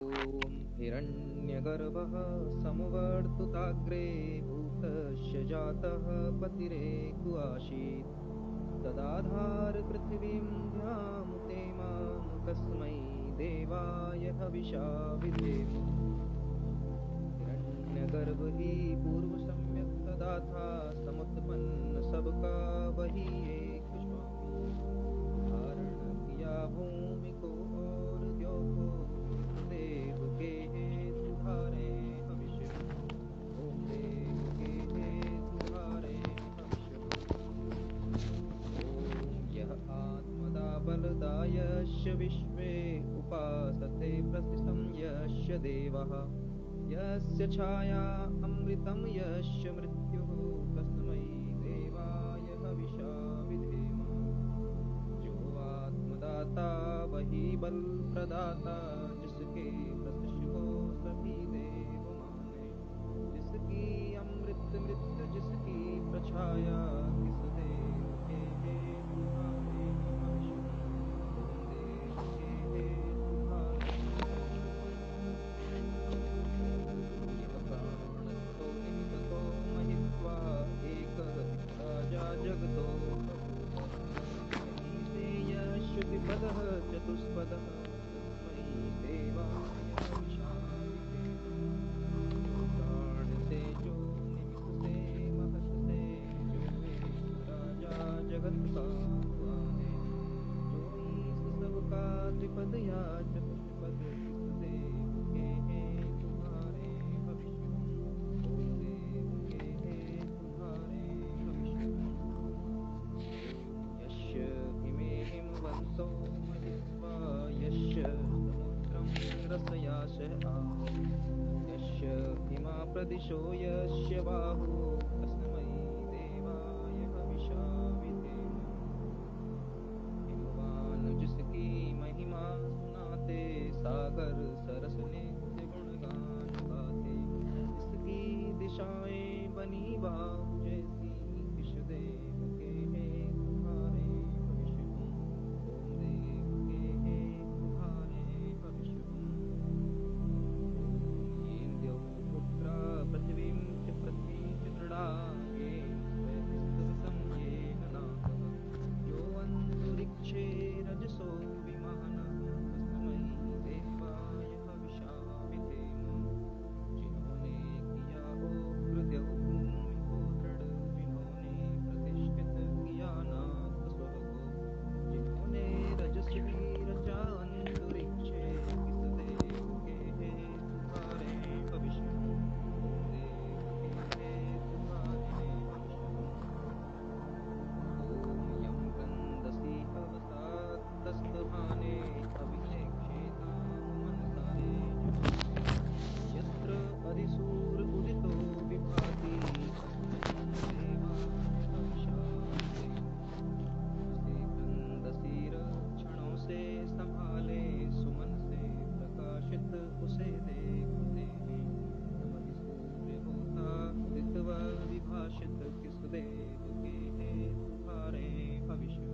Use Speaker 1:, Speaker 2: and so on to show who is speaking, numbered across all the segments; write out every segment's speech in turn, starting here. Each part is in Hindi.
Speaker 1: ॐ हिरण्यगर्भः समवर्तुताग्रे भूतस्य जातः पतिरेकु आसीत् तदाधार पृथिवीं ध्यामुते मां तस्मै देवाय हविषा विधेम। हिरण्यगर्भ ही पूर्व सम्यक तदा था समुत्पन्न सबका वही एक स्वामी। धारण किया भूमि को और द्यो को देव के हेतु धारे हविष्य। ओम देव के हेतु धारे हविष्य। ओम यह आत्मदा बलदायस्य विश्वे उपासते प्रतिशं यस्य देवः। यस्य छाया अमृतं यस्य मृत्युः तस्मै देवाय हविषा विधेम। जो आत्मदाता वही बल प्रदाता जिसके प्रत्यक्ष को सभी देव माने। जिसकी अमृत मृत्यु जिसकी प्रछाया किस देव के हेतु धारे हविष्य। देव के हेतु धारे यह प्राणस्थो निहिततो महित्वा एकः राजा जगतो श्रुतिपदः चतुष्पदः तस्मै देवाय हविषा विधेम। जो प्राण से जो निमित्त से महत से जो एक राजा जगत का हुआ है। जो ईश सबका त्रिपद या चतुष्पद किस देव के हेतु धारे हविष्य। ओम देव के हेतु धारे हविष्य। यस्य इमे हिमवन्तो महित्वा यस्य समुद्रं रसयाशः यस्य इमा प्रदिशो यस्य बाहु तस्मै देवाय हविषा विधेम। हिमवान जिसकी महिमा सुनाते सागर सरस नित्य गुणगान गाते। जिसकी दिशाएं बनी बाहु जैसी किस देव के हेतु धारे हविष्य। ओम देव के हेतु धारे हविष्य। येन्द्यो पुत्रा पृथिवीं च पृथ्वी च दृढा येन स्वस्तिस्तं येन नाकः। यो अन्तरिक्षे रजसो विमानः तस्मै देवाय हविषा विधेम। जिन्होंने किया हो हृदय भूमि को दृढ़ जिन्होंने प्रतिष्ठित किया नाथ स्वर्ग को। जिन्होंने रजस भी रचा अंतरिक्षे किस देव के हेतु धारे हविष्य। ओम देव के हेतु धारे हविष्य। ओम यं गन्धसी हवसात्तस्तभाने अभिषेक्षेतां मनसा रेजसा। यत्र अधिसूर उदितो विभाति तस्मै देवाय हविषा विधेम। उसे गंधसीर क्षणों से संभाले सुमन से प्रकाशित उसे देव देहे। तब अधिसूर्य होता उदित व विभाषित किस देव के हेतु धारे हविष्य।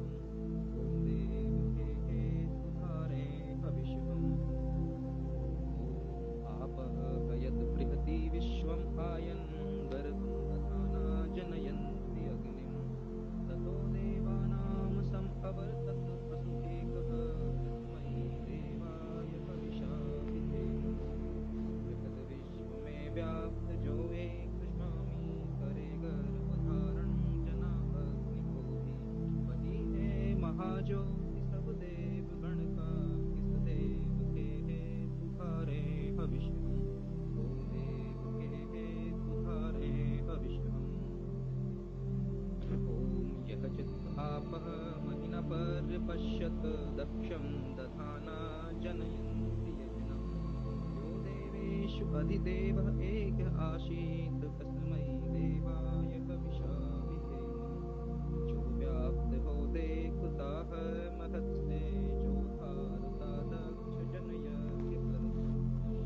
Speaker 1: ओम देव के हेतु धारे हविष्य। आपः गयत् बृहति विश्वम् आयन् गर्भं दधाना जनयन्ति अग्निं। ततो देवानां समवर्तत वसुदेवः तस्मै देवाय हविषा विधेम। बृहद् विश्व में व्याप्त जो एक स्वामी करे गर्भ धारण जना अग्नि को भी। वही है महाज्योति सब देव गण का किस देव के हेतु धारे हविष्य। ओम देव के हेतु धारे हविष्य। ओम यः चित् आपः महिना पर्यपश्यत दक्षं दधाना जनयन्ति यज्ञम्। यो देवेषु अधिदेवः एकः आसीत् तस्मै देवाय हविषा विधेम। जो व्याप्त हो देखता है महत् से जो धारता दक्ष जन यज्ञ करता।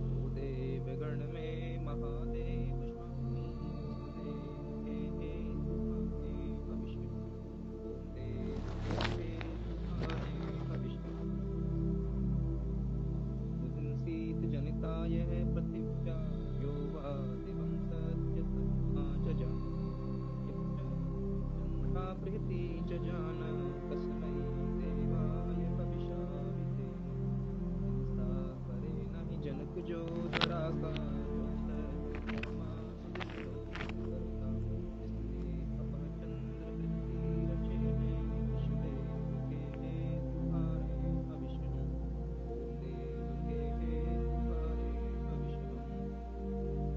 Speaker 1: जो देवगण में महादेव स्वामी किस देव के हेतु धारे हविष्य। ओम देव के हेतु धारे हविष्य। शीत जनित यजान कस्मै देवाय हविषाविधेम। हिंसा करे नहीं जनक जो धरा का, जो धर्मा सुदिष्टो करता। इसलिए अपह चंद्र पृथ्वी रचे हैं, विश्वदेव के हेतु हारे हविष्णु। ओम देव के हेतु हारे हविष्णु।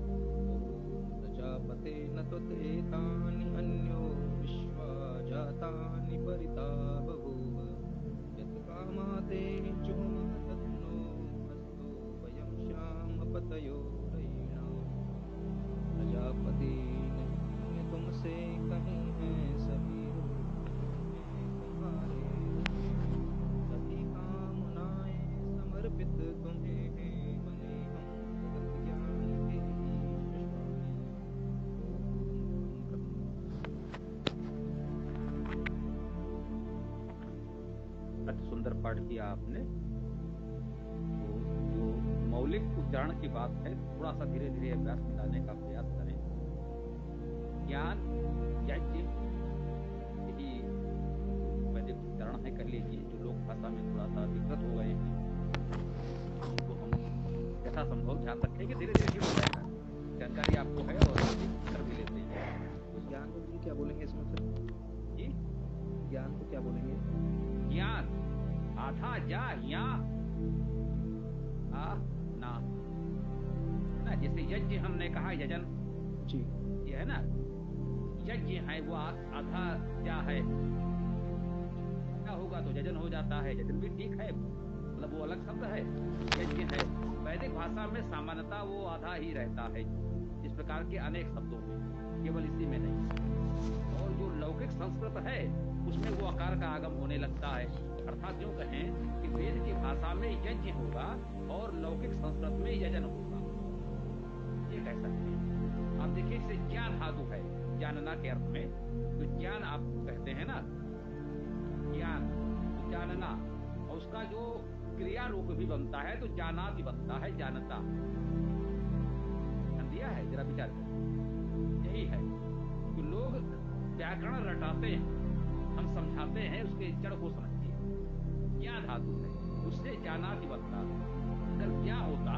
Speaker 1: ओम प्रजापते न त्वतेतानि अन्यो विश्वा जातानि परिता बभूव। यत् कामाते जुहुमः तन्नो हस्तो वयं श्यामपतयो रयिणाम्। प्रजापति ने तुमसे कहीं हैं, सभी हैं तुम्हारे हुए। सभी कामनाएं समर्पित तुम्हें हैं, बने हम जगत ज्ञान के ईश स्वामी। ओम ब्रह्मा।
Speaker 2: अति सुंदर पाठ किया आपने। तो जो मौलिक उच्चारण की बात है, थोड़ा सा धीरे धीरे अभ्यास में लाने का प्रयास करें। ज्ञान यज्ञ यही वैदिक उच्चारण है, कह लीजिए, जो लोक भाषा में थोड़ा सा दिक्कत हो गए हैं, तो हम यथा संभव ध्यान रखें कि धीरे धीरे ठीक हो जाएगा। जानकारी आपको है और उत्तर भी लेते हैं।
Speaker 1: ज्ञान को क्या बोलेंगे इसमें फिर?
Speaker 2: जी,
Speaker 1: ज्ञान को क्या बोलेंगे?
Speaker 2: ज्ञान आधा जा या आ ना ना, जैसे यज्ञ हमने कहा, यजन
Speaker 1: जी
Speaker 2: ये है ना, यज्ञ है वो आधा क्या है, क्या होगा तो यजन हो जाता है। यजन भी ठीक है, मतलब वो अलग शब्द है, यज्ञ है। वैदिक भाषा में सामान्यता वो आधा ही रहता है, इस प्रकार के अनेक शब्दों में, केवल इसी में नहीं। और जो लौकिक संस्कृत है उसमें वो आकार का आगम होने लगता है। अर्थात यूं कहें कि वेद की भाषा में यज्ञ होगा और लौकिक संस्कृत में यजन होगा, ये कह सकते हैं। आप देखिए, इसे ज्ञान धातु है, जानना के अर्थ में। तो ज्ञान आप कहते हैं ना, ज्ञान तो जानना, और उसका जो क्रिया रूप भी बनता है तो जानाति बनता है, जानता। दिया है, जरा विचार करें। यही है कि लोग व्याकरण रटाते हैं, हम समझाते हैं, उसके जड़ को समझिए। क्या धातु है, उससे ज्ञानाति बनता। अगर क्या होता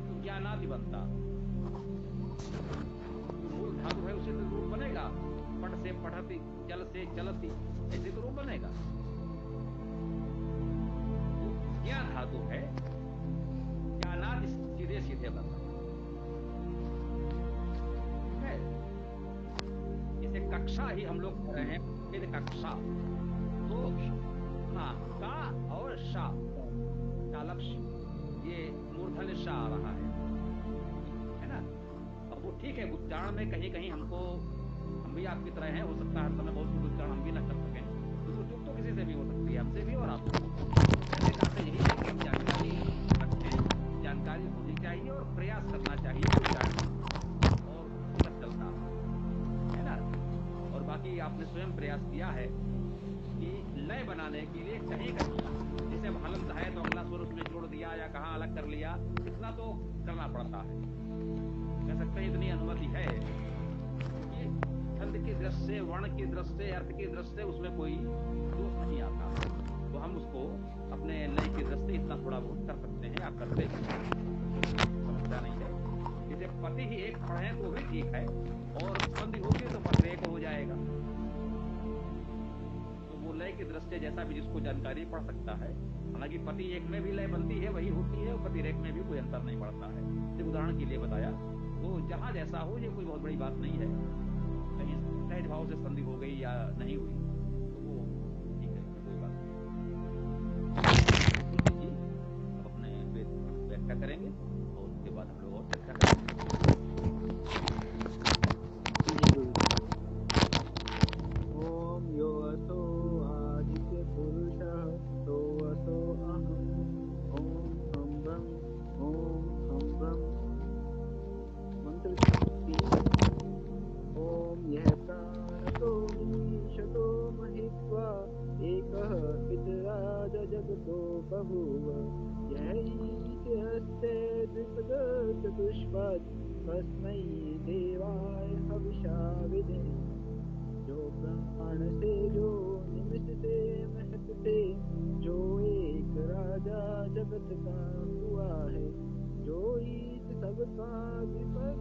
Speaker 2: तो ज्ञानाति बनता। मूल धातु है, उसे तो रूप बनेगा। पट से पढ़ती, जल से चलती, ऐसे तो रूप बनेगा। तो क्या धातु है, ज्ञानाति सीधे सीधे बनता है। इसे कक्षा ही हम लोग कह रहे हैं, फिर कक्षा। तो हाँ, का और शा, चालक्ष, ये मूर्धन्य शा आ रहा है ना। अब वो ठीक है, उच्चारण में कहीं कहीं हमको, हम भी आपकी तरह हैं, हो सकता है हर समय बहुत कुछ उच्चारण हम भी न कर सकें, तो चूक तो किसी से भी हो सकती है, हमसे भी और आपसे। यही है कि हम जानकारी रखें, जानकारी होनी चाहिए और प्रयास करना चाहिए उच्चारण, और सब चलता है ना। और बाकी आपने स्वयं प्रयास किया है कि लय बनाने के लिए कहीं कहीं, जैसे अब हलंत है तो अगला स्वर उसमें जोड़ दिया या कहाँ अलग कर लिया, इतना तो करना पड़ता है। कह सकते हैं इतनी अनुमति है कि छंद की दृष्टि से, वर्ण की दृष्टि से, अर्थ की दृष्टि से उसमें कोई दोष नहीं आता, तो हम उसको अपने लय की दृष्टि इतना थोड़ा बहुत कर सकते हैं, आप करते हैं, समस्या नहीं है। जैसे पति ही एक पढ़े तो भी ठीक है, और संधि होगी तो पत्र एक हो जाएगा। तो वो लय की दृष्टि जैसा भी जिसको जानकारी पड़ सकता है। हालांकि पति एक में भी लय बनती है, वही होती है, और पति रेख में भी कोई अंतर नहीं पड़ता है। सिर्फ उदाहरण के लिए बताया, तो जहां जैसा हो, ये कोई बहुत बड़ी बात नहीं है। कहीं सहज भाव से संधि हो गई या नहीं हुई तो वो ठीक है, कोई बात नहीं। अब अपने वेद व्याख्या करेंगे और उसके बाद हम लोग और चर्चा करेंगे।
Speaker 1: ओम यो असो आदित्य पुरुषः तो असो अहम्। ओम हम ब्रह्म मंत्र शक्ति। ओम यह प्राणतो निशतो महित्वा एकः पितराज जगतो बभूव। यह ईशस्ते द्विपद चतुष्पद, तस्मै देवाय हविषा विधेम। जो जो प्राण से जो निमिष से महत से, जो एक राजा जगत का हुआ है, जो ईश सबका विपद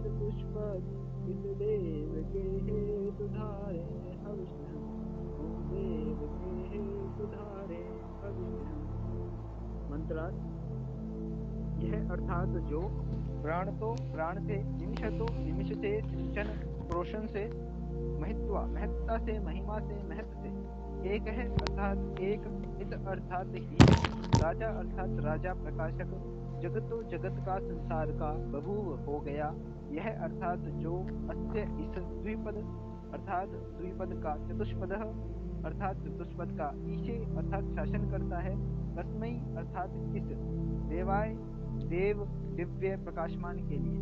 Speaker 1: चतुष्पद, इस देव के हेतु धारे हविष्य, ओम देव के हेतु धारे हविष्य। मंत्रार्थ। यह अर्थात जो प्राण तो प्राण से, निमिष तो निमिष से, सिंचन क्रोशन से, महित्वा महत्ता से, महिमा से, महत से, एक है अर्थात एक, इत अर्थात ही, राजा अर्थात राजा प्रकाशक, जगतो जगत का संसार का बभूव हो गया, यह अर्थात जो अस्य इस द्विपद अर्थात द्विपद का, चतुष्पद अर्थात चतुष्पद का, ईशे अर्थात शासन करता है, तस्मै अर्थात इस, देवाय देव दिव्य प्रकाशमान के लिए,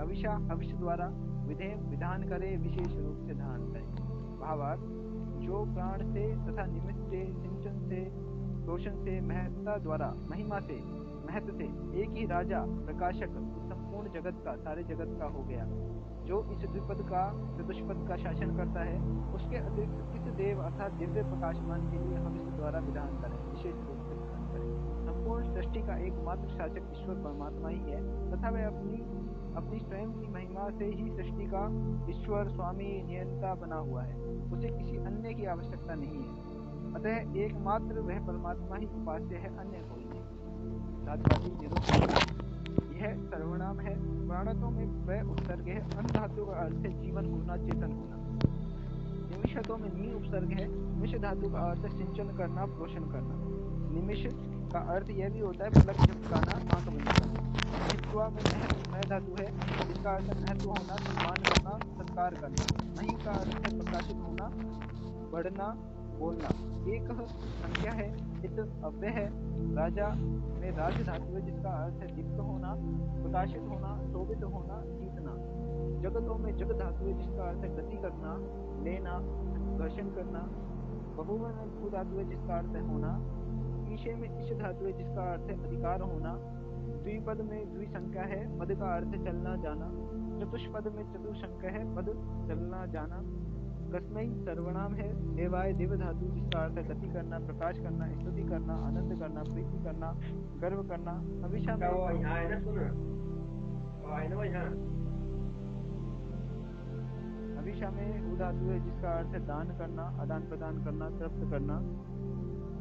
Speaker 1: हविषा हविष्य द्वारा, विधेय विधान करे, विशेष रूप से धारण करे। भावार्थ। जो प्राण से तथा निमित्त से, सिंचन से, क्रोशन से, महत्ता द्वारा, महिमा से, महत्व से, एक ही राजा प्रकाशक संपूर्ण जगत का, सारे जगत का हो गया, जो इस द्विपद का, चतुष्पद का शासन करता है, उसके अतिरिक्त इस देव अर्थात दिव्य प्रकाशमान के लिए हम इस द्वारा विधान करें, विशेष रूप से विधान करें। संपूर्ण सृष्टि का एकमात्र शासक ईश्वर परमात्मा ही है, तथा वह अपनी स्वयं की महिमा से ही सृष्टि का ईश्वर, स्वामी, नियंता बना हुआ है, उसे किसी अन्य की आवश्यकता नहीं है, अतः एकमात्र वह परमात्मा ही उपास्य है, अन्य कोई नहीं। यह सर्वनाम है, प्राणतों में वह उपसर्ग है, अन धातु का अर्थ है जीवन होना, चेतन होना। निमिषतों में नी उपसर्ग है, निमिष धातु का अर्थ है सिंचन करना, पोषण करना। निमिष का अर्थ यह भी होता है पलक झपकाना, आंख बंद करना। महित्वा में मह धातु है, जिसका अर्थ है महत्व होना, सम्मान करना, सत्कार करना। मही का अर्थ है प्रकाशित होना, बढ़ना, बोलना। एक संख्या है, इत अव्यय है, राजा में राज धातु है, जिसका अर्थ है दीप्त होना, प्रकाशित होना, शोभित होना, जीतना। जगतों में जग धातु है, जिसका अर्थ है गति करना, लेना, घर्षण करना। बहुवचन में भू धातु है, जिसका अर्थ है होना। ईशे में ईश धातु है, जिसका अर्थ है अधिकार होना। द्विपद में द्विसंख्या है, पद का अर्थ है चलना जाना। चतुष्पद में चतुसंख्या है, पद चलना जाना। कस्मै सर्वनाम है, देवाय दिव्य धातु, जिसका अर्थ है गति करना, प्रकाश करना, स्तुति करना, आनंद करना, प्रीति करना, गर्व करना। हविषा में हविषा में हु धातु है, जिसका अर्थ है दान करना, आदान प्रदान करना, तृप्त करना।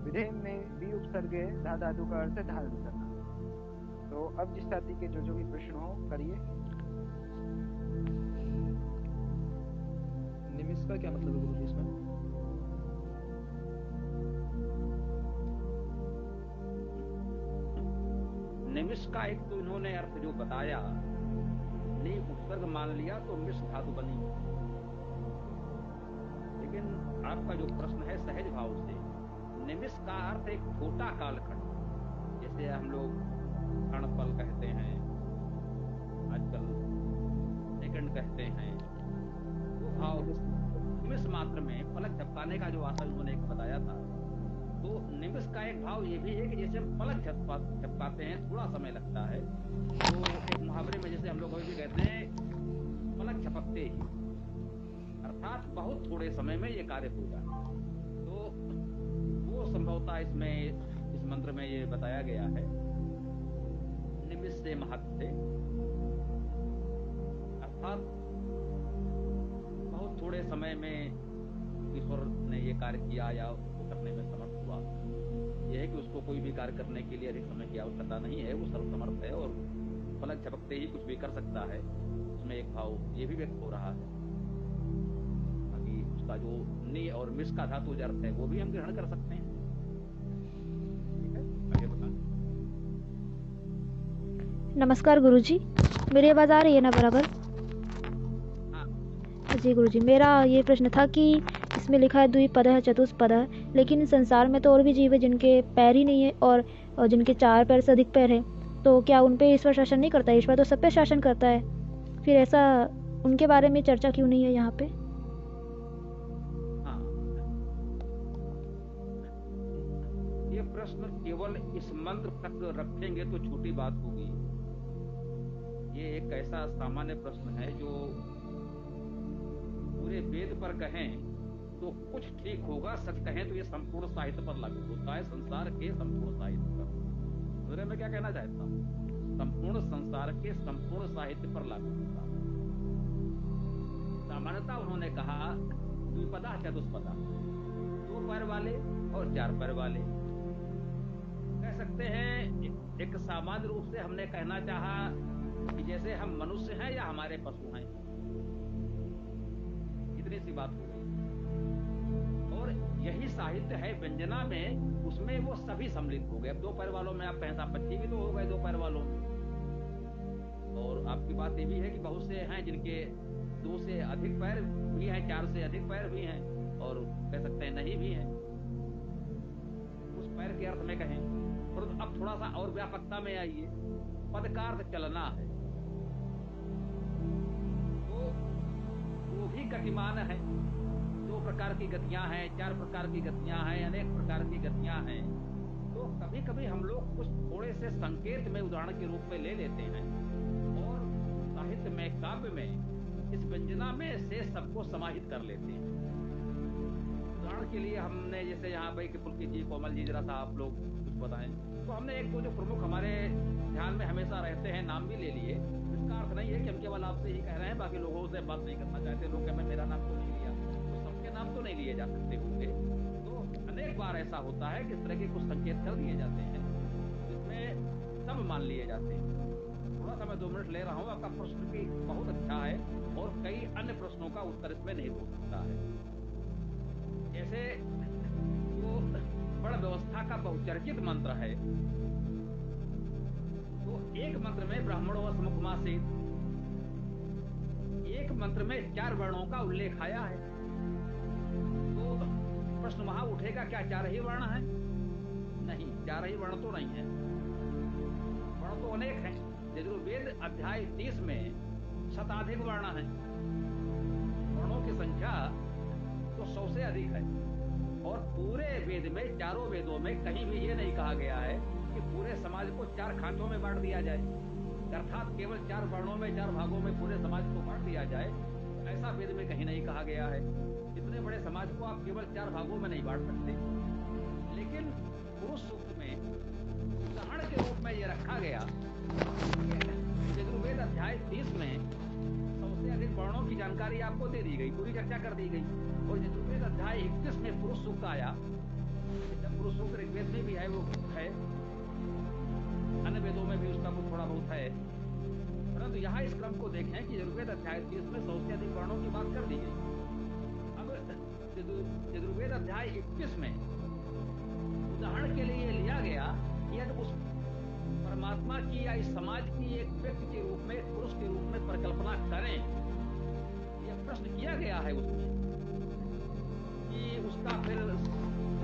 Speaker 1: विधेय में भी उपसर्ग है, धा धातु का अर्थ है धारण करना। तो अब जिस जाति के जो भी प्रश्न हो करिए।
Speaker 3: निमिष का क्या मतलब है गुरुजी इसमें?
Speaker 2: निमिष का एक तो इन्होंने अर्थ जो बताया, ने उपसर्ग मान लिया तो मिष धातु बनी। लेकिन आपका जो प्रश्न है सहज भाव से, निमिष का अर्थ एक छोटा कालखंड, जैसे हम लोग क्षण पल कहते हैं, आजकल सेकंड कहते हैं, वो भाव निमिष मात्र में पलक झपकाने का जो आशा उन्होंने एक बताया था, तो निमिष का एक भाव ये भी है कि जैसे हम पलक झपकाते हैं, थोड़ा समय लगता है, तो एक मुहावरे में जैसे हम लोग अभी भी कहते हैं पलक झपकते ही, अर्थात बहुत थोड़े समय में ये कार्य हो जाए। तो वो संभवतः इसमें इस मंत्र में ये बताया गया है, निमिष से महत्व से, अर्थात बहुत थोड़े समय में ईश्वर ने ये कार्य किया या उसको करने में समर्थ हुआ। यह है कि उसको कोई भी कार्य करने के लिए अधिक समय की आवश्यकता नहीं है, वो सर्वसमर्थ है और पलक झपकते ही कुछ भी कर सकता है। उसमें एक भाव ये भी व्यक्त हो रहा है। बाकी उसका जो नि और मिष का धातु अर्थ है वो भी हम ग्रहण कर सकते हैं। ठीक है, आगे बताएं।
Speaker 4: नमस्कार गुरुजी, मेरी आवाज आ रही है ना बराबर? जी गुरुजी, मेरा ये प्रश्न था कि इसमें लिखा है द्विपद है, चतुष्पद है, लेकिन संसार में तो और भी जीव है जिनके पैर ही नहीं है और जिनके 4 पैर से अधिक पैर है, तो क्या उन पे ईश्वर शासन नहीं करता है? ईश्वर तो सब पे शासन करता है, फिर ऐसा उनके बारे में चर्चा क्यों नहीं है यहाँ पे?
Speaker 2: हाँ, ये प्रश्न केवल इस मंत्र तक रखेंगे तो छोटी बात होगी। ये एक ऐसा सामान्य प्रश्न है जो पूरे वेद पर कहें तो कुछ ठीक होगा, सच कहें तो ये संपूर्ण साहित्य पर लागू होता है, संसार के संपूर्ण साहित्य पर। मेरे मैं क्या कहना चाहता हूँ, संपूर्ण संसार के संपूर्ण साहित्य पर लागू होता है। सामान्यतः उन्होंने कहा द्विपदा चतुष्पदा, 2 पैर वाले और 4 पैर वाले। कह सकते हैं एक सामान्य रूप से हमने कहना चाहा कि जैसे हम मनुष्य हैं या हमारे पशु हैं, इतनी सी बात हो गई। और यही साहित्य है व्यंजना में, उसमें वो सभी सम्मिलित हो गए। अब 2 पैर वालों में आप कहें पक्षी भी तो हो गए 2 पैर वालों में। और आपकी बात ये भी है कि बहुत से हैं जिनके 2 से अधिक पैर भी हैं, 4 से अधिक पैर भी हैं, और कह सकते हैं नहीं भी हैं, उस पैर के अर्थ में कहें। परंतु अब थोड़ा सा और व्यापकता में आइए, पद का अर्थ चलना है, तो वो भी गतिमान है। 2 प्रकार की गतियां हैं, 4 प्रकार की गतियां हैं, अनेक प्रकार की गतियां हैं। तो कभी कभी हम लोग कुछ थोड़े से संकेत में उदाहरण के रूप में ले लेते हैं, और साहित्य में, काव्य में, इस व्यंजना में से सबको समाहित कर लेते हैं। उदाहरण के लिए हमने जैसे यहाँ भाई कि पुलकित जी, कोमल जी, जरा सा आप लोग कुछ बताएं। तो हमने 1-2 जो प्रमुख हमारे ध्यान में हमेशा रहते हैं नाम भी ले लिए। इसका अर्थ नहीं है कि हम केवल आपसे ही कह रहे हैं, बाकी लोगों से बात नहीं करना चाहते। लोग कहते मेरा नाम तो नहीं लिया, तो सबके नाम तो नहीं लिए जा सकते होंगे। तो अनेक बार ऐसा होता है कि इस तरह के कुछ संकेत कर दिए जाते हैं जिसमें सब मान लिए जाते हैं। थोड़ा सा मैं 2 मिनट ले रहा हूँ। आपका प्रश्न भी बहुत अच्छा है और कई अन्य प्रश्नों का उत्तर इसमें नहीं हो सकता है। जैसे वो बड़ व्यवस्था का बहुचर्चित मंत्र है, तो एक मंत्र में ब्राह्मणों मुखमासीत, एक मंत्र में 4 वर्णों का उल्लेख आया है। तो प्रश्न वहां उठेगा, क्या 4 ही वर्ण हैं? नहीं, 4 ही वर्ण तो नहीं है, वर्ण तो अनेक हैं। यजुर्वेद अध्याय 30 में शताधिक वर्ण हैं। वर्णों की संख्या तो 100 से अधिक है। और पूरे वेद में, चारों वेदों में कहीं भी ये नहीं कहा गया है कि पूरे समाज को 4 खातों में बांट दिया जाए, अर्थात केवल 4 वर्णों में, 4 भागों में पूरे समाज को बांट दिया जाए। ऐसा वेद में कहीं नहीं कहा गया है। इतने बड़े समाज को आप केवल 4 भागों में नहीं बांट सकते। लेकिन पुरुष सूक्त में उदाहरण के रूप में ये रखा गया, यजुर्वेद अध्याय 30 में 100 से अधिक वर्णों की जानकारी आपको दे दी गई, पूरी चर्चा कर दी गई। और यजुर्वेद अध्याय 31 में पुरुष सूक्त आया। पुरुष सूक्त ऋग्वेद में भी है, वो है, अन्य वेदों में भी उसका कुछ थोड़ा बहुत है। परंतु यहाँ इस क्रम को देखें कि यजुर्वेद अध्याय 30 में 100 से अधिक वर्णों की बात कर दी गई। अब यजुर्वेद अध्याय 21 में उदाहरण के लिए लिया गया कि यदि उस परमात्मा की या इस समाज की एक व्यक्ति के रूप में, पुरुष के रूप में परिकल्पना करें, यह प्रश्न किया गया है उसमें कि उसका फिर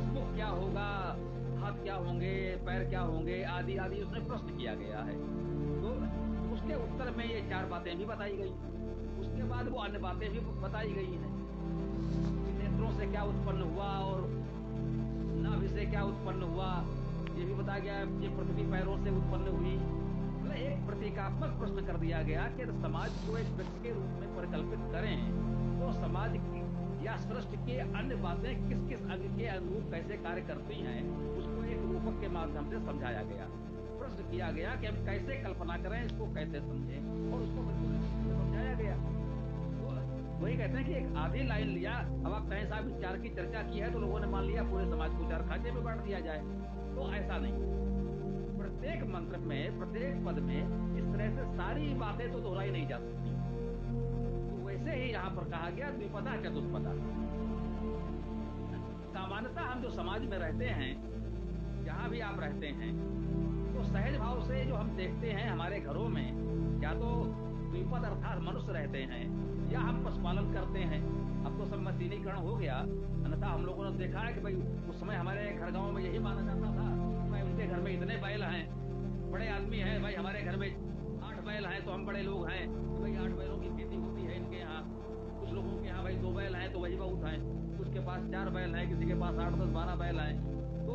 Speaker 2: मुख क्या होगा, हाथ क्या होंगे, पैर क्या होंगे, आदि आदि उसमें प्रश्न किया गया है। तो उसके उत्तर में ये 4 बातें भी बताई गई। उसके बाद वो अन्य बातें भी बताई गई हैं। नेत्रों से क्या उत्पन्न हुआ और नाभि से क्या उत्पन्न हुआ, ये भी बताया गया। ये पृथ्वी पैरों से उत्पन्न हुई। मतलब एक प्रतीकात्मक प्रश्न कर दिया गया कि समाज को एक व्यक्ति के रूप में परिकल्पित करें तो समाज की या सृष्टि के अन्य बातें किस किस अंग के अनुरूप कैसे कार्य करती हैं, उसको एक रूपक के माध्यम से समझाया गया। प्रश्न किया गया कि हम कैसे कल्पना करें, इसको कैसे समझें, और उसको समझाया गया। तो वही कहते हैं कि एक आधी लाइन लिया। अब आप कहें साहब 4 की चर्चा की है तो लोगों ने मान लिया पूरे समाज को 4 खाते में बांट दिया जाए, तो ऐसा नहीं। प्रत्येक मंत्र में, प्रत्येक पद में इस तरह से सारी बातें तो दोहराई नहीं जा सकती। तो वैसे ही यहाँ पर कहा गया द्विपदा चतुष्पदा। सामान्यतः हम जो समाज में रहते हैं, जहाँ भी आप रहते हैं, तो सहज भाव से जो हम देखते हैं हमारे घरों में, या तो द्विपद अर्थात मनुष्य रहते हैं, या हम पशुपालन करते हैं। अब तो सब मशीनीकरण हो गया, अन्यथा हम लोगों ने देखा है कि भाई उस समय हमारे घर गाँव में यही माना जाता था, भाई उनके घर में इतने बैल हैं, बड़े आदमी हैं, भाई हमारे घर में 8 बैल हैं तो हम बड़े लोग हैं, तो भाई 8 बैलों की खेती होती है इनके यहाँ। कुछ लोगों के यहाँ भाई 2 बैल हैं तो वही बहुत हैं, कुछ के पास 4 बैल हैं, किसी के पास 8, 10, 12 बैल हैं। तो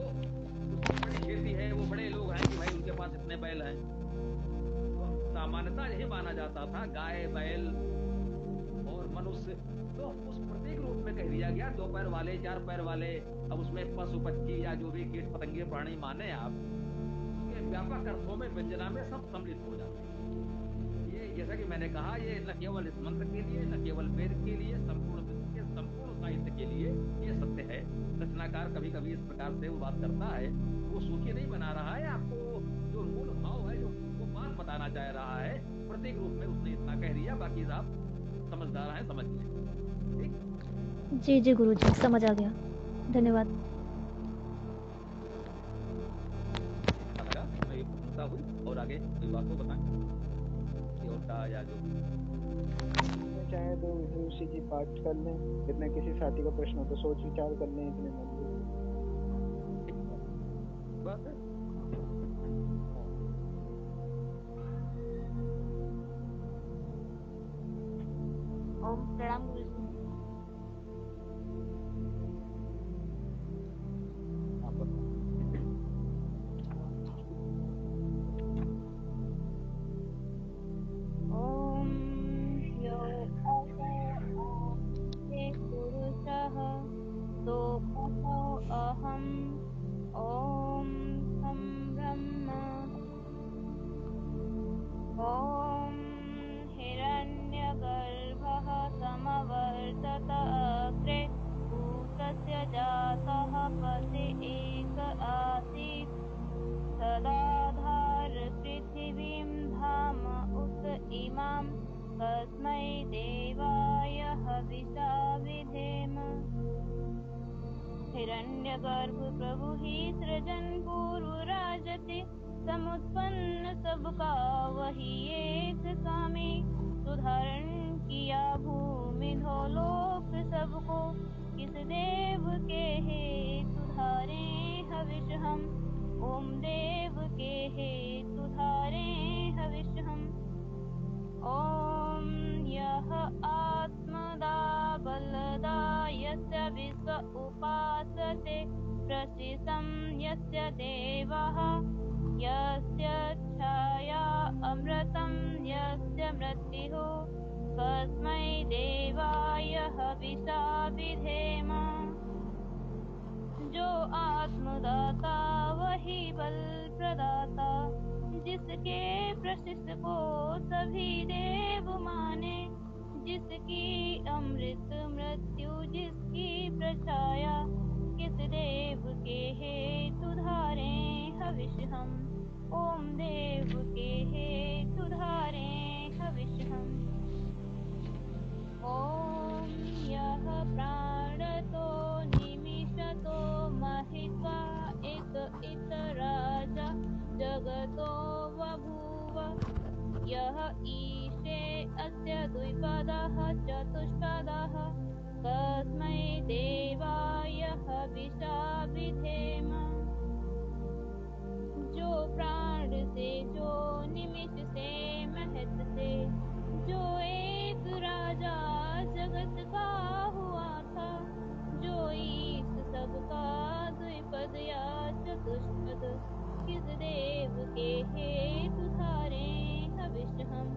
Speaker 2: बड़ी खेती है, वो बड़े लोग हैं कि भाई उनके पास इतने बैल हैं। तो सामान्यतः यही माना जाता था गाय, बैल और मनुष्य, तो उस प्रतीक रूप में कह दिया गया। 2 पैर वाले, 4 पैर वाले, अब उसमें पशु पक्षी या जो भी कीट पतंगे प्राणी माने आप, उसके व्यापक अर्थों में व्यंजना में सब सम्मिलित हो जाते हैं। ये जैसा कि मैंने कहा, ये न केवल इस मंत्र के लिए, न केवल वेद के लिए, संपूर्ण विश्व के संपूर्ण साहित्य के लिए ये सत्य है। रचनाकार कभी कभी इस प्रकार से वो बात करता है, वो सूखी नहीं बना रहा है, आपको जो मूल भाव है, जो वो बात बताना चाह रहा है, प्रतीक रूप में उसने इतना कह दिया। बाकी आप समझदार हैं, समझ लें। ठीक?
Speaker 4: जी जी गुरुजी, समझ आ गया, धन्यवाद।
Speaker 2: अच्छा लगा, मैं ये प्रशंसा हुई। और आगे कोई बात को बताएं, और का या जो
Speaker 3: चाहे तो ऋषि जी पाठ कर लें, इतना किसी साथी का प्रश्न हो तो सोच विचार कर लें इतने मन में।
Speaker 2: बात है।
Speaker 5: ओम प्रणाम गुरुजी।
Speaker 2: आप बताओ।
Speaker 5: ओम यो असे पुरुषः सोमो अहम् ओम हम ब्रह्म ओम हिरण्यगर्भः समवर्तत अग्रे भूतस्य जातः पशि एक आसीत् सदाधार पृथिवीं धाम उत इमां तस्मै देवाय हविषा विधेम। हिरण्यगर्भ प्रभु ही सृजन पूर्व राजति समुत्पन्न सबका वही एक स्वामी। सुधारण किया भूमि धोलोक सबको किस देव के हे सुधारे हविष हम। ओम देव के हे सुधारे हविष हम। ओम यह आत्मदा बलदा यस्य विश्व उपासते प्रसितं यस्य देवः यस्य छाया अमृतं यस्य मृत्युः तस्मै देवाय हविषा विधेम। जो आत्मदाता वही बल प्रदाता जिसके प्रशिष्ट को सभी देव माने। जिसकी अमृत मृत्यु जिसकी प्रछाया किस देव के हे सुधारे हविष हम। ओम देव के हे सुधारे हविष हम। ओम यह प्राणतो निमिषतो महित्वा इत राजा जगतो बभूव। यह ईशे अस्य द्विपदः चतुष्पदः तस्मै देवाय हविषा विधेम। जो प्राण से, जो निमिष से, महत से, जो एक राजा जगत का हुआ था। जो ईश सबका द्विपद या चतुष्पद किस देव के हे सुधारे हविष हम।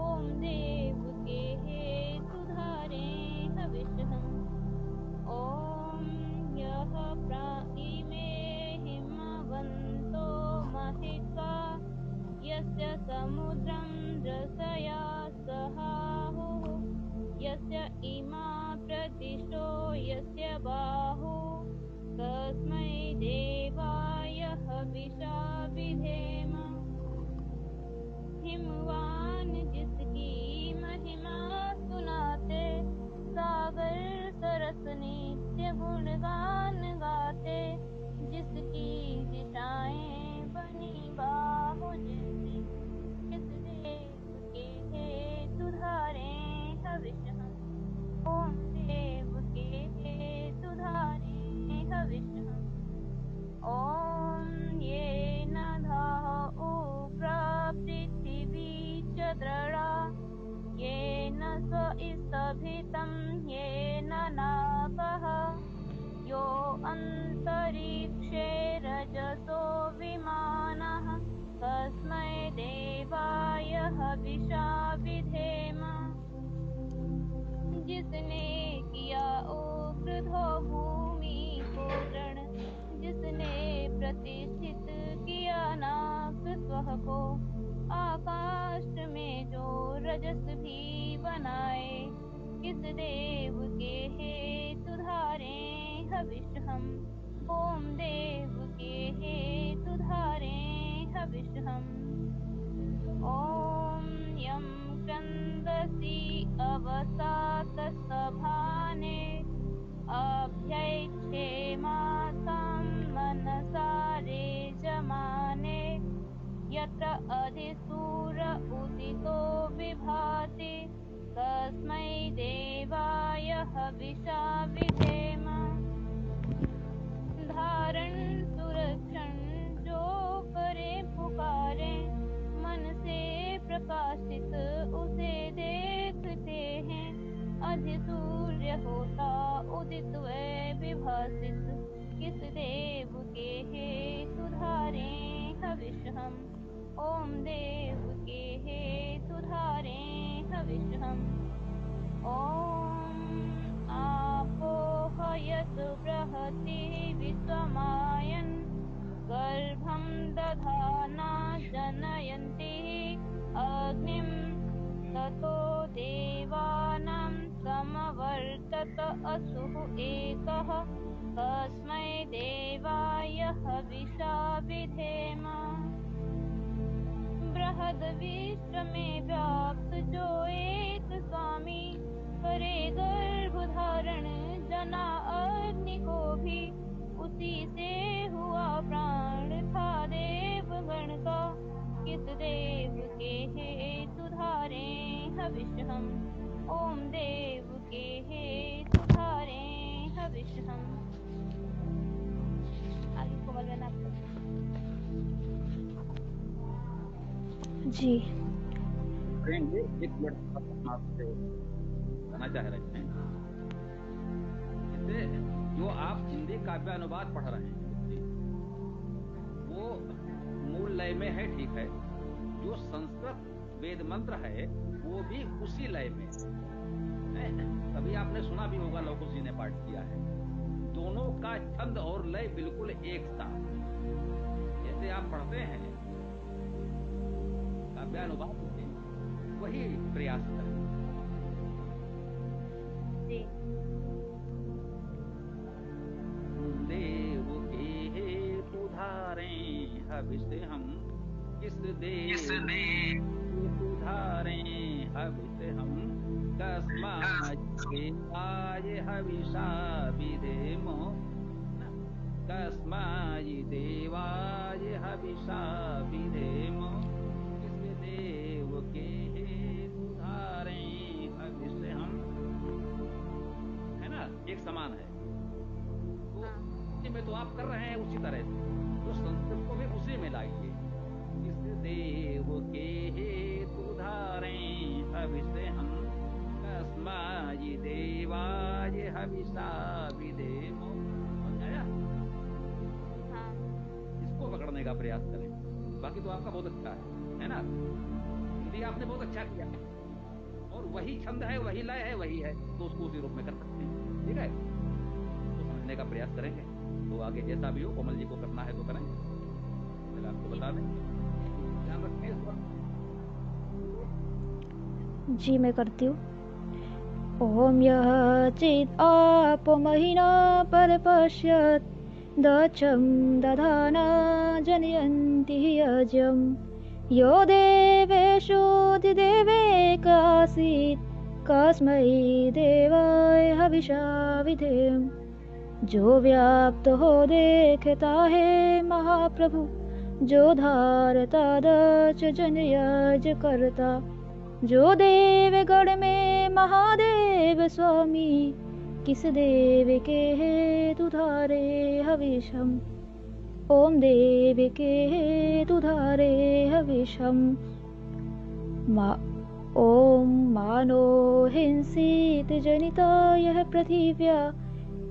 Speaker 5: ओम देव के हे सुधारे हविष हम। ओम यह प्राइमे हिमवन्तो महित्वा यस्य समुद्रं रसया सहाहुः। यस्य इमा प्रदिशो यस्य बाहु तस्मै देवाय हविषा विधेम। हिमवान जिसकी महिमा सुनाते सागर सरस नित्य गुणगान गाते। जिसकी दिशाएं बनी बाहु जैसी किस देव के हे सुधारे हविष हम। ओम देव के हे सुधारे हविष हम। ओम ये न धाः उग्र पृथिवी च दृढा येन स्वइस्तभितं येन नाकः। यो अन्तरिक्षे रजसो विमानः तस्मै देवाय हविषा विधेम। जिसने किया उग्रधो भूमि को रण, जिसने प्रतिष्ठित किया नाग स्वह को, आकाश में जो रजस भी बनाए, किस देव के हेतु धारें हविष हम, ओम देव के हेतु धारें हविष हम। ओम यम क्रंदसी अवसात सभाने, अभ्यक्षे मातां मनसारे जमाने, यत्र अधिसूर उदितो विभाति, तस्मै देवाय हविषा विधेम। धारण सुरक्षण जो करे पुकारे, मन से प्रकाशित उसे देखते हैं, अधिसूर्य होता उदित व विभासित, किस देव के हेतु धारें हविष हम, ओम देव के हेतु धारें हविष हम। ओम आपोहयत बृहति विश्वमायन, गर्भं दधाना जनयन्ति अग्निं, ततो देवानां समवर्तत असुः एकः, तस्मै देवाय हविषा विधेम। बृहद विश्व में व्याप्त जो एक स्वामी, करे गर्भ धारण जना अग्नि को भी, उसी से हुआ प्राण था देवगण का, किस देव के हेतु धारें हविष हम, ओम देव के हेतु धारें हविष हम। आगे को बोलना आपको।
Speaker 4: जी
Speaker 2: करेंगे। एक मिनट आपसे कहना चाह रहे हैं, जैसे जो आप हिंदी काव्यानुवाद पढ़ रहे हैं वो मूल लय में है, ठीक है। जो संस्कृत वेद मंत्र है वो भी उसी लय में है। कभी आपने सुना भी होगा, लौकुश जी ने पाठ किया है। दोनों का छंद और लय बिल्कुल एक सा, जैसे आप पढ़ते हैं काव्यानुवाद में, वही प्रयास करें। देव के हेतु धारें हविष हम, किस देव धारें हविष हम, कस्माय हविषा विधेमो, कस्माय देवाय हविषा विधेमो, किस देव के हेतु धारें हविष हम, है ना, एक समान है। में तो आप कर रहे हैं उसी तरह से, तो संस्कृत को भी उसी में लाइए। इस देव के हेतु धारें हविष हम, कस्माय देवाय हविषा विधेमो। समझाया? इसको पकड़ने का प्रयास करें। बाकी तो आपका बहुत अच्छा है ना। हिंदी आपने बहुत अच्छा किया, और वही छंद है, वही लय है, वही है, तो उसको उसी रूप में कर सकते हैं। ठीक है, तो समझने का प्रयास करेंगे। तो आगे जैसा भी हो, कोमल जी को करना है तो करें, आपको बता दें। ध्यान रखें इस पर।
Speaker 4: जी मैं करती हूँ। ओम यः चित् आपमहिना परपश्यत्, दक्षं दधाना जनयन्ति यज्ञं, यो देवेषु दिदेवेकासीत्, कस्मै देवाय हविषा विधेम। जो व्याप्त हो देखता है महाप्रभु, जो धारता दक्ष जन यज्ञ करता, जो देवगण में महादेव स्वामी, किस देव के हेतु धारे हविषम, ओम देव के हेतु धारे हविषम। ओम मानो हिंसीत जनिता यह पृथिव्या,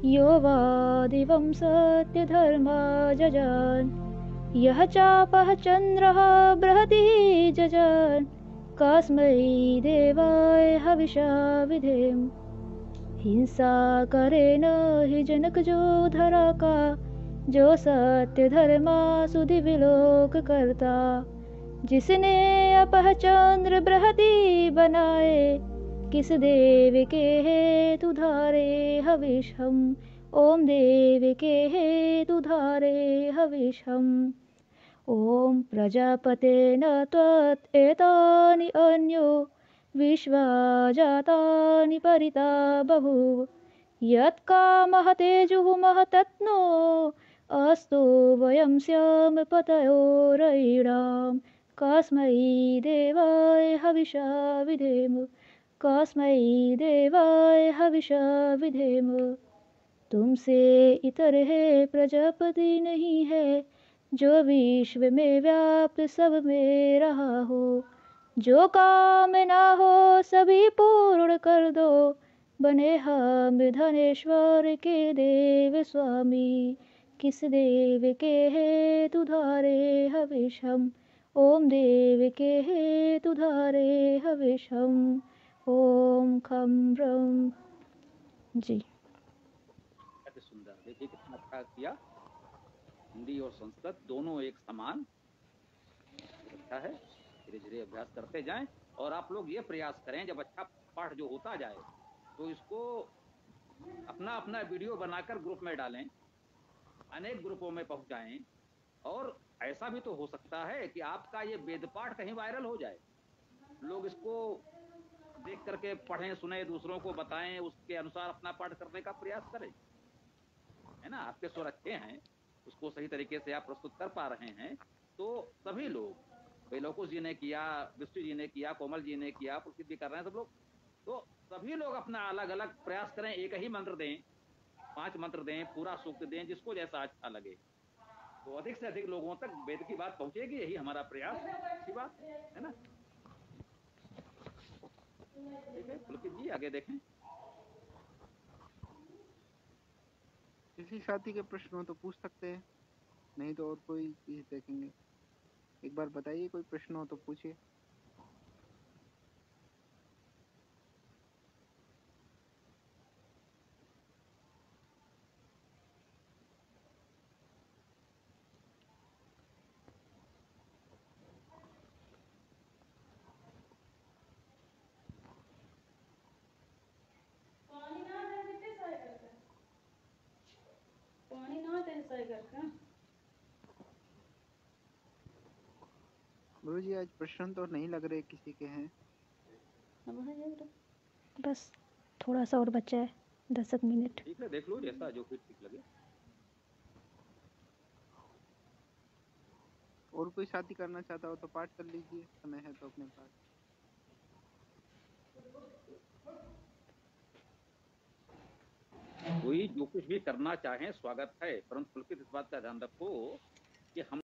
Speaker 4: यो वा दिवं सत्यधर्मा जजान, यः चापः चन्द्रः बृहति जजान, कस्मै देवाय हविषा विधेम। हिंसा करे नहीं जनक जो धरा का, जो सत्य धर्मा सुधि विलोक करता। जिसने अपह चंद्र बृहति बनाए, किस देव के हेतु धारे हविष हम। ओम देव के हेतु धारे हविष हम। ओम प्रजापते न त्वत् एतानि अन्यो विश्वा जातानि परिता बभूव। यत्कामः तेजुः तत्नो अस्तु वयं स्याम पतयोरयिणाम्। कस्मै देवाय हविषा विधेम, कस्मै देवाय हविषा विधेम। तुमसे इतर है प्रजापति नहीं है, जो विश्व में व्याप्त सब में रहा हो। जो काम ना हो सभी पूर्ण कर दो, बने हम धनेश्वर के देव स्वामी। किस देव के हेतु धारे हविष हम। ओम देव के हेतु धारे हविष हम। ओम खम ब्रह्म जी।
Speaker 2: अति सुंदर, देखिए कितना अच्छा किया। हिंदी और संस्कृत दोनों एक समान अच्छा है। धीरे धीरे अभ्यास करते जाएं और आप लोग ये प्रयास करें, जब अच्छा पाठ जो होता जाए तो इसको अपना अपना वीडियो बनाकर ग्रुप में डालें, अनेक ग्रुपों में पहुंचाएं। और ऐसा भी तो हो सकता है कि आपका ये वेद पाठ कहीं वायरल हो जाए, लोग इसको देख करके पढ़ें, सुने, दूसरों को बताएं, उसके अनुसार अपना पाठ करने का प्रयास करें, है ना। आपके स्वर अच्छे हैं, उसको सही तरीके से आप प्रस्तुत कर पा रहे हैं, तो सभी लोग, लौकुश जी ने किया, विष्णु जी ने किया, कोमल जी ने किया, पुलकित भी कर रहे हैं सब लोग, तो सभी लोग अपना अलग अलग प्रयास करें। एक ही मंत्र दें, 5 मंत्र दें, पूरा सूक्त दें, जिसको जैसा अच्छा लगे, तो अधिक से अधिक लोगों तक वेद की बात पहुंचेगी। यही हमारा प्रयास की बात है ना। ठीक है पुलकित जी, आगे देखें।
Speaker 3: किसी साथी के प्रश्न हो तो पूछ सकते हैं, नहीं तो और कोई चीज देखेंगे। एक बार बताइए, कोई प्रश्न हो तो पूछिए। गुरु जी, आज प्रश्न तो नहीं लग रहे किसी के हैं।
Speaker 4: बस थोड़ा सा और बचा है, 10 मिनट।
Speaker 2: ठीक है, देख लो जैसा जो फिर ठीक लगे।
Speaker 3: और कोई साथी करना चाहता हो तो पाठ कर लीजिए, समय है तो अपने पास।
Speaker 2: कोई जो कुछ भी करना चाहे स्वागत है, परंतु पुलकित इस बात का ध्यान रखो कि हम